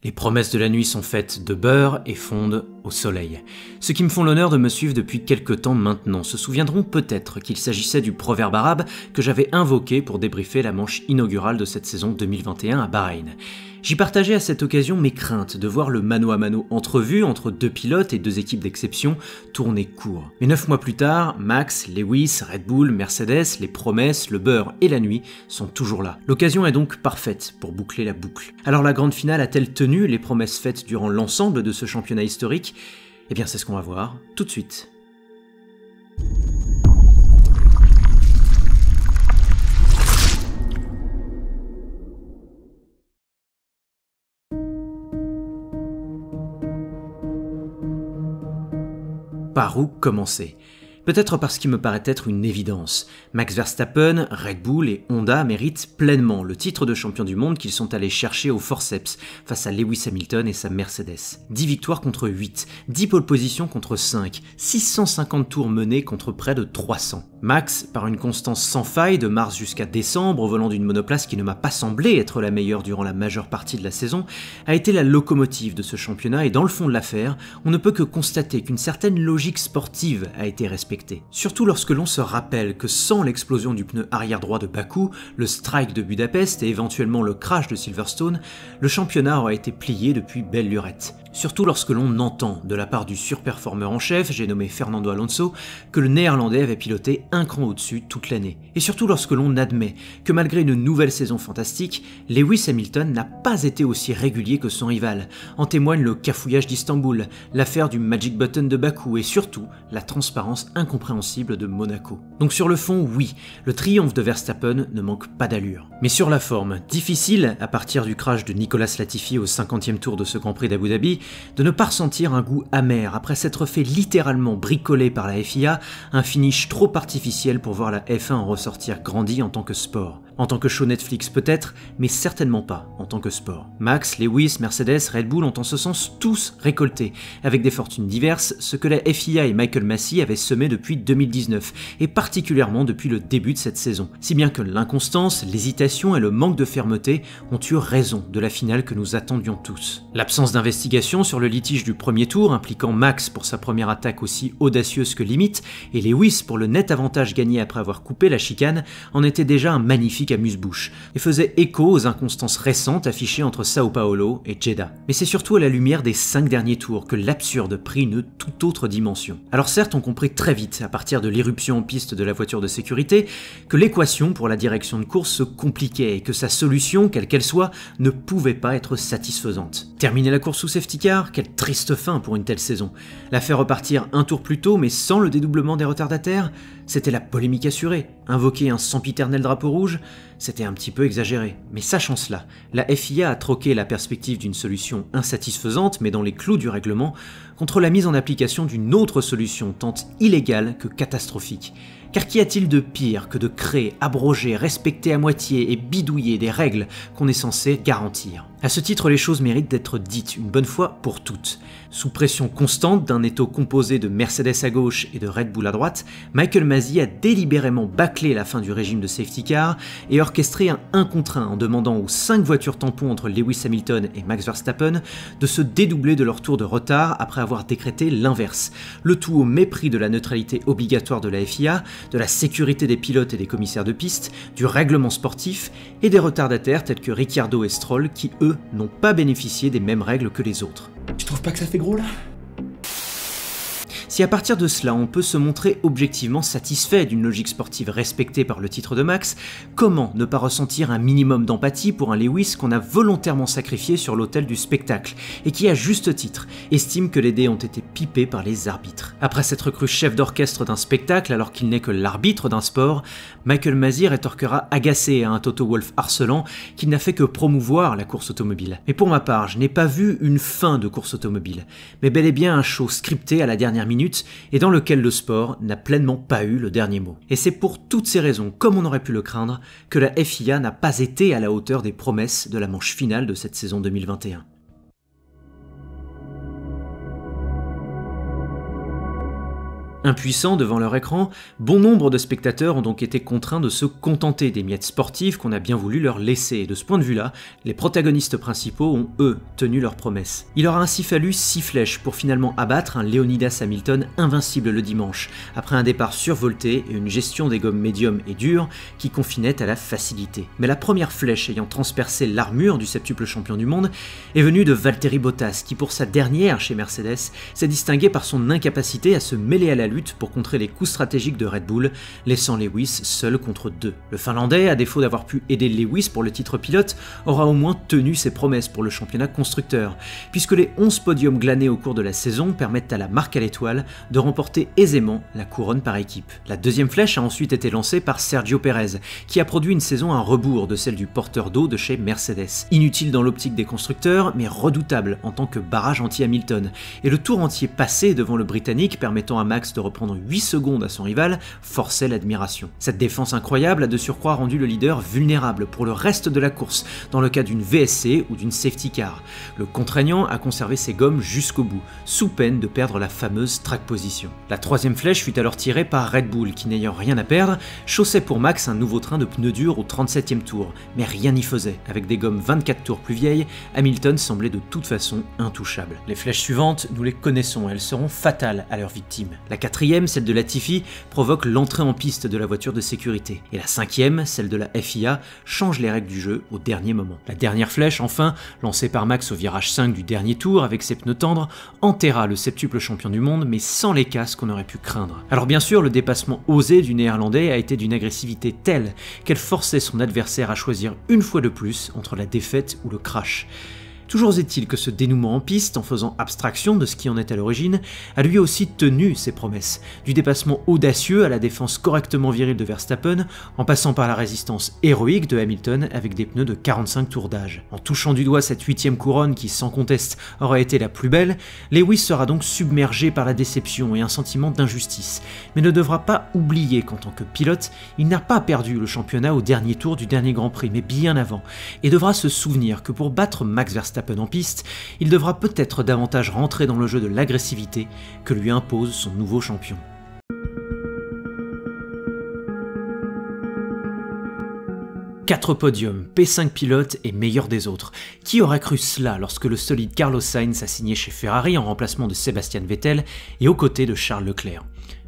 Les promesses de la nuit sont faites de beurre et fondent au soleil. Ceux qui me font l'honneur de me suivre depuis quelque temps maintenant se souviendront peut-être qu'il s'agissait du proverbe arabe que j'avais invoqué pour débriefer la manche inaugurale de cette saison 2021 à Bahreïn. J'y partageais à cette occasion mes craintes de voir le mano à mano entrevu entre deux pilotes et deux équipes d'exception tourner court. Mais 9 mois plus tard, Max, Lewis, Red Bull, Mercedes, les promesses, le beurre et la nuit sont toujours là. L'occasion est donc parfaite pour boucler la boucle. Alors la grande finale a-t-elle tenu les promesses faites durant l'ensemble de ce championnat historique ? Eh bien c'est ce qu'on va voir tout de suite. Par où commencer ? Peut-être parce qu'il me paraît être une évidence. Max Verstappen, Red Bull et Honda méritent pleinement le titre de champion du monde qu'ils sont allés chercher au forceps face à Lewis Hamilton et sa Mercedes. 10 victoires contre 8, 10 pole positions contre 5, 650 tours menés contre près de 300. Max, par une constance sans faille de mars jusqu'à décembre au volant d'une monoplace qui ne m'a pas semblé être la meilleure durant la majeure partie de la saison, a été la locomotive de ce championnat et dans le fond de l'affaire, on ne peut que constater qu'une certaine logique sportive a été respectée. Surtout lorsque l'on se rappelle que sans l'explosion du pneu arrière droit de Bakou, le strike de Budapest et éventuellement le crash de Silverstone, le championnat aurait été plié depuis belle lurette. Surtout lorsque l'on entend, de la part du surperformeur en chef, j'ai nommé Fernando Alonso, que le néerlandais avait piloté un cran au-dessus toute l'année. Et surtout lorsque l'on admet que malgré une nouvelle saison fantastique, Lewis Hamilton n'a pas été aussi régulier que son rival. En témoigne le cafouillage d'Istanbul, l'affaire du Magic Button de Bakou et surtout la transparence incompréhensible de Monaco. Donc sur le fond, oui, le triomphe de Verstappen ne manque pas d'allure. Mais sur la forme, difficile, à partir du crash de Nicolas Latifi au 50e tour de ce Grand Prix d'Abu Dhabi, de ne pas ressentir un goût amer après s'être fait littéralement bricoler par la FIA, un finish trop artificiel pour voir la F1 en ressortir grandi en tant que sport. En tant que show Netflix peut-être, mais certainement pas en tant que sport. Max, Lewis, Mercedes, Red Bull ont en ce sens tous récolté, avec des fortunes diverses, ce que la FIA et Michael Masi avaient semé depuis 2019, et particulièrement depuis le début de cette saison. Si bien que l'inconstance, l'hésitation et le manque de fermeté ont eu raison de la finale que nous attendions tous. L'absence d'investigation sur le litige du premier tour, impliquant Max pour sa première attaque aussi audacieuse que limite, et Lewis pour le net avantage gagné après avoir coupé la chicane, en était déjà un magnifique amuse-bouche, et faisait écho aux inconstances récentes affichées entre Sao Paulo et Jeddah. Mais c'est surtout à la lumière des 5 derniers tours que l'absurde prit une toute autre dimension. Alors certes, on comprit très vite, à partir de l'irruption en piste de la voiture de sécurité, que l'équation pour la direction de course se compliquait et que sa solution, quelle qu'elle soit, ne pouvait pas être satisfaisante. Terminer la course sous safety car, quelle triste fin pour une telle saison. La faire repartir un tour plus tôt mais sans le dédoublement des retardataires, c'était la polémique assurée. Invoquer un sempiternel drapeau rouge, c'était un petit peu exagéré. Mais sachant cela, la FIA a troqué la perspective d'une solution insatisfaisante mais dans les clous du règlement contre la mise en application d'une autre solution tant illégale que catastrophique. Car qu'y a-t-il de pire que de créer, abroger, respecter à moitié et bidouiller des règles qu'on est censé garantir ? À ce titre, les choses méritent d'être dites une bonne fois pour toutes. Sous pression constante d'un étau composé de Mercedes à gauche et de Red Bull à droite, Michael Masi a délibérément bâclé la fin du régime de safety car et orchestré un 1 contre 1 en demandant aux 5 voitures tampons entre Lewis Hamilton et Max Verstappen de se dédoubler de leur tour de retard après avoir décrété l'inverse. Le tout au mépris de la neutralité obligatoire de la FIA, de la sécurité des pilotes et des commissaires de piste, du règlement sportif et des retardataires tels que Ricciardo et Stroll qui, eux, n'ont pas bénéficié des mêmes règles que les autres. Tu trouves pas que ça fait gros là ? Si à partir de cela on peut se montrer objectivement satisfait d'une logique sportive respectée par le titre de Max, comment ne pas ressentir un minimum d'empathie pour un Lewis qu'on a volontairement sacrifié sur l'autel du spectacle et qui, à juste titre, estime que les dés ont été pipés par les arbitres. Après s'être cru chef d'orchestre d'un spectacle alors qu'il n'est que l'arbitre d'un sport, Michael Masi rétorquera agacé à un Toto Wolff harcelant qu'il n'a fait que promouvoir la course automobile. Mais pour ma part, je n'ai pas vu une fin de course automobile, mais bel et bien un show scripté à la dernière minute et dans lequel le sport n'a pleinement pas eu le dernier mot. Et c'est pour toutes ces raisons, comme on aurait pu le craindre, que la FIA n'a pas été à la hauteur des promesses de la manche finale de cette saison 2021. Impuissants devant leur écran, bon nombre de spectateurs ont donc été contraints de se contenter des miettes sportives qu'on a bien voulu leur laisser, et de ce point de vue-là, les protagonistes principaux ont, eux, tenu leurs promesses. Il aura ainsi fallu 6 flèches pour finalement abattre un Leonidas Hamilton invincible le dimanche, après un départ survolté et une gestion des gommes médium et dures qui confinaient à la facilité. Mais la première flèche ayant transpercé l'armure du septuple champion du monde est venue de Valtteri Bottas, qui pour sa dernière chez Mercedes s'est distingué par son incapacité à se mêler à la lutte pour contrer les coups stratégiques de Red Bull, laissant Lewis seul contre 2. Le Finlandais, à défaut d'avoir pu aider Lewis pour le titre pilote, aura au moins tenu ses promesses pour le championnat constructeur, puisque les 11 podiums glanés au cours de la saison permettent à la marque à l'étoile de remporter aisément la couronne par équipe. La deuxième flèche a ensuite été lancée par Sergio Pérez, qui a produit une saison à rebours de celle du porteur d'eau de chez Mercedes. Inutile dans l'optique des constructeurs, mais redoutable en tant que barrage anti-Hamilton, et le tour entier passé devant le Britannique permettant à Max de reprendre 8 secondes à son rival forçait l'admiration. Cette défense incroyable a de surcroît rendu le leader vulnérable pour le reste de la course, dans le cas d'une VSC ou d'une safety car. Le contraignant a conservé ses gommes jusqu'au bout, sous peine de perdre la fameuse track position. La troisième flèche fut alors tirée par Red Bull qui, n'ayant rien à perdre, chaussait pour Max un nouveau train de pneus durs au 37e tour, mais rien n'y faisait. Avec des gommes 24 tours plus vieilles, Hamilton semblait de toute façon intouchable. Les flèches suivantes, nous les connaissons, elles seront fatales à leurs victimes. La quatrième, celle de Latifi, provoque l'entrée en piste de la voiture de sécurité. Et la cinquième, celle de la FIA, change les règles du jeu au dernier moment. La dernière flèche, enfin, lancée par Max au virage 5 du dernier tour avec ses pneus tendres, enterra le septuple champion du monde, mais sans les casses qu'on aurait pu craindre. Alors bien sûr, le dépassement osé du Néerlandais a été d'une agressivité telle qu'elle forçait son adversaire à choisir une fois de plus entre la défaite ou le crash. Toujours est-il que ce dénouement en piste, en faisant abstraction de ce qui en est à l'origine, a lui aussi tenu ses promesses, du dépassement audacieux à la défense correctement virile de Verstappen, en passant par la résistance héroïque de Hamilton avec des pneus de 45 tours d'âge. En touchant du doigt cette 8e couronne qui, sans conteste, aurait été la plus belle, Lewis sera donc submergé par la déception et un sentiment d'injustice, mais ne devra pas oublier qu'en tant que pilote, il n'a pas perdu le championnat au dernier tour du dernier Grand Prix, mais bien avant, et devra se souvenir que pour battre Max Verstappen en piste, il devra peut-être davantage rentrer dans le jeu de l'agressivité que lui impose son nouveau champion. « 4 podiums, P5 pilotes et meilleur des autres. Qui aurait cru cela lorsque le solide Carlos Sainz a signé chez Ferrari en remplacement de Sebastian Vettel et aux côtés de Charles Leclerc ?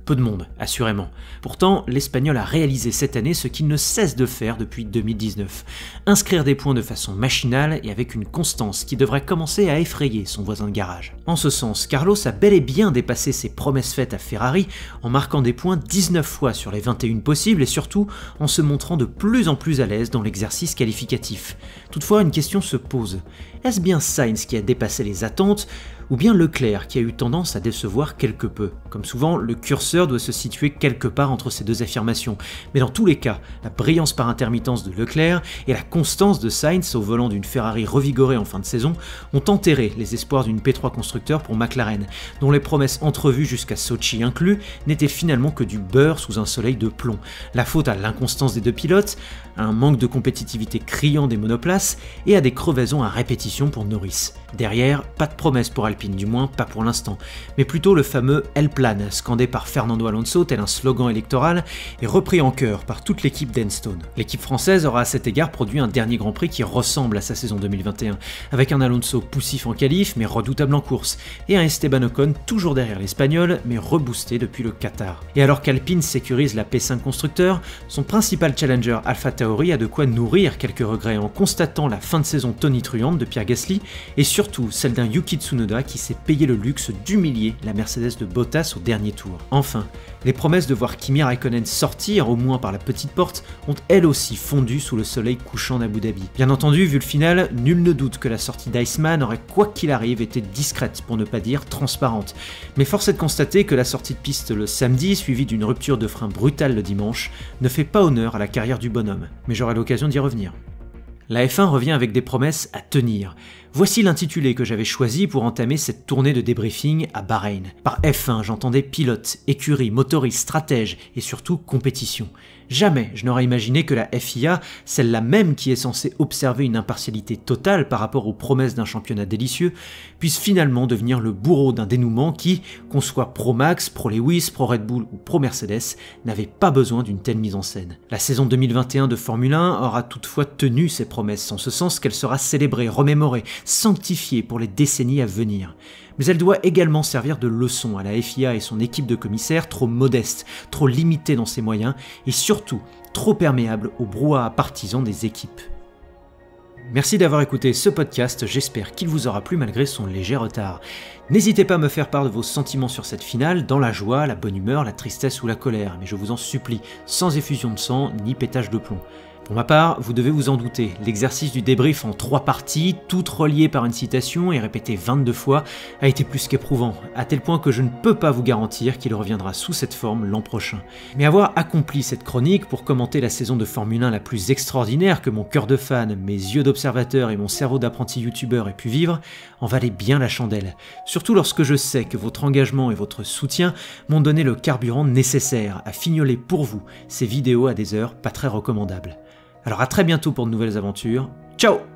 Peu de monde, assurément. Pourtant, l'Espagnol a réalisé cette année ce qu'il ne cesse de faire depuis 2019. Inscrire des points de façon machinale et avec une constance qui devrait commencer à effrayer son voisin de garage. En ce sens, Carlos a bel et bien dépassé ses promesses faites à Ferrari en marquant des points 19 fois sur les 21 possibles et surtout en se montrant de plus en plus à l'aise dans l'exercice qualificatif. Toutefois, une question se pose. Est-ce bien Sainz qui a dépassé les attentes ou bien Leclerc qui a eu tendance à décevoir quelque peu? Comme souvent, le curseur doit se situer quelque part entre ces deux affirmations, mais dans tous les cas, la brillance par intermittence de Leclerc et la constance de Sainz au volant d'une Ferrari revigorée en fin de saison ont enterré les espoirs d'une P3 constructeur pour McLaren, dont les promesses entrevues jusqu'à Sochi inclus n'étaient finalement que du beurre sous un soleil de plomb. La faute à l'inconstance des deux pilotes, à un manque de compétitivité criant des monoplaces et à des crevaisons à répétition pour Norris. Derrière, pas de promesse pour Alpine, du moins pas pour l'instant, mais plutôt le fameux El Plan, scandé par Fernando Alonso tel un slogan électoral et repris en chœur par toute l'équipe d'Enstone. L'équipe française aura à cet égard produit un dernier Grand Prix qui ressemble à sa saison 2021, avec un Alonso poussif en qualif mais redoutable en course, et un Esteban Ocon toujours derrière l'Espagnol mais reboosté depuis le Qatar. Et alors qu'Alpine sécurise la P5 constructeur, son principal challenger AlphaTauri a de quoi nourrir quelques regrets en constatant la fin de saison tonitruante de Pierre Gasly et surtout celle d'un Yuki Tsunoda qui s'est payé le luxe d'humilier la Mercedes de Bottas au dernier tour. Enfin, les promesses de voir Kimi Raikkonen sortir, au moins par la petite porte, ont elles aussi fondu sous le soleil couchant d'Abu Dhabi. Bien entendu, vu le final, nul ne doute que la sortie d'Iceman aurait quoi qu'il arrive été discrète, pour ne pas dire transparente. Mais force est de constater que la sortie de piste le samedi, suivie d'une rupture de frein brutale le dimanche, ne fait pas honneur à la carrière du bonhomme. Mais j'aurai l'occasion d'y revenir. La F1 revient avec des promesses à tenir. Voici l'intitulé que j'avais choisi pour entamer cette tournée de débriefing à Bahreïn. Par F1, j'entendais pilote, écurie, motoriste, stratège et surtout compétition. Jamais je n'aurais imaginé que la FIA, celle-là même qui est censée observer une impartialité totale par rapport aux promesses d'un championnat délicieux, puisse finalement devenir le bourreau d'un dénouement qui, qu'on soit pro Max, pro Lewis, pro Red Bull ou pro Mercedes, n'avait pas besoin d'une telle mise en scène. La saison 2021 de Formule 1 aura toutefois tenu ses promesses, en ce sens qu'elle sera célébrée, remémorée, sanctifiée pour les décennies à venir. Mais elle doit également servir de leçon à la FIA et son équipe de commissaires trop modeste, trop limitée dans ses moyens et surtout trop perméable au brouhaha partisan des équipes. Merci d'avoir écouté ce podcast, j'espère qu'il vous aura plu malgré son léger retard. N'hésitez pas à me faire part de vos sentiments sur cette finale, dans la joie, la bonne humeur, la tristesse ou la colère, mais je vous en supplie, sans effusion de sang ni pétage de plomb. Pour ma part, vous devez vous en douter, l'exercice du débrief en 3 parties, toutes reliées par une citation et répétées 22 fois, a été plus qu'éprouvant, à tel point que je ne peux pas vous garantir qu'il reviendra sous cette forme l'an prochain. Mais avoir accompli cette chronique pour commenter la saison de Formule 1 la plus extraordinaire que mon cœur de fan, mes yeux d'observateur et mon cerveau d'apprenti youtubeur aient pu vivre, en valait bien la chandelle. Surtout lorsque je sais que votre engagement et votre soutien m'ont donné le carburant nécessaire à fignoler pour vous ces vidéos à des heures pas très recommandables. Alors à très bientôt pour de nouvelles aventures. Ciao!